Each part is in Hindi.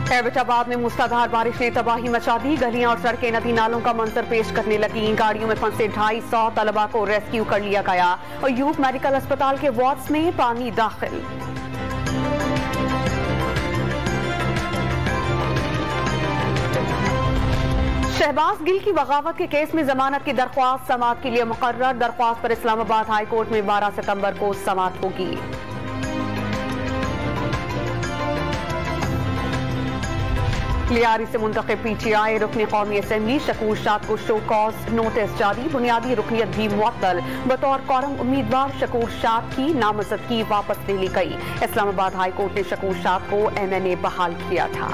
एबटाबाद में मूसलाधार बारिश ने तबाही मचा दी। गलियां और सड़कें नदी नालों का मंजर पेश करने लगी। गाड़ियों में फंसे 250 तलबा को रेस्क्यू कर लिया गया और यूथ मेडिकल अस्पताल के वार्ड्स में पानी दाखिल। शहबाज गिल की बगावत के केस में जमानत की दरख्वास्त समाअत के लिए मुकर्रर। दरख्वास्त पर इस्लामाबाद हाई कोर्ट में 12 सितंबर को समाअत होगी। लियारी से मुंतखब PTI रुकनी कौमी असेंबली शकूर शाद को शो कॉज नोटिस जारी। बुनियादी रुकनियत भी मुअत्तल। बतौर कौरम उम्मीदवार शकूर शाद की नामजदगी वापस ले ली गई। इस्लामाबाद हाई कोर्ट ने शकूर शाद को MNA बहाल किया था।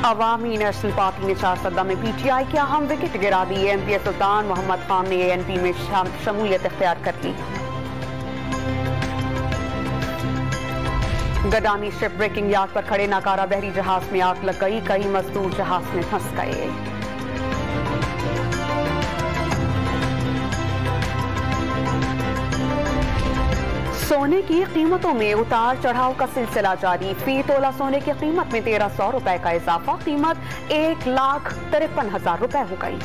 अवामी नेशनल पार्टी ने 4 सद्दा में PTI के अहम विकेट गिरा दी। MPA सुल्तान मोहम्मद खान ने ANP में शमूलियत इख्तियार कर ली। गडानी शिप ब्रेकिंग यार्ड पर खड़े नाकारा बहरी जहाज में आग लग गई। कई मजदूर जहाज में फंस गए। सोने की कीमतों में उतार चढ़ाव का सिलसिला जारी। फी तोला सोने की कीमत में 1300 रुपए का इजाफा। कीमत 1,53,000 रुपए हो गई।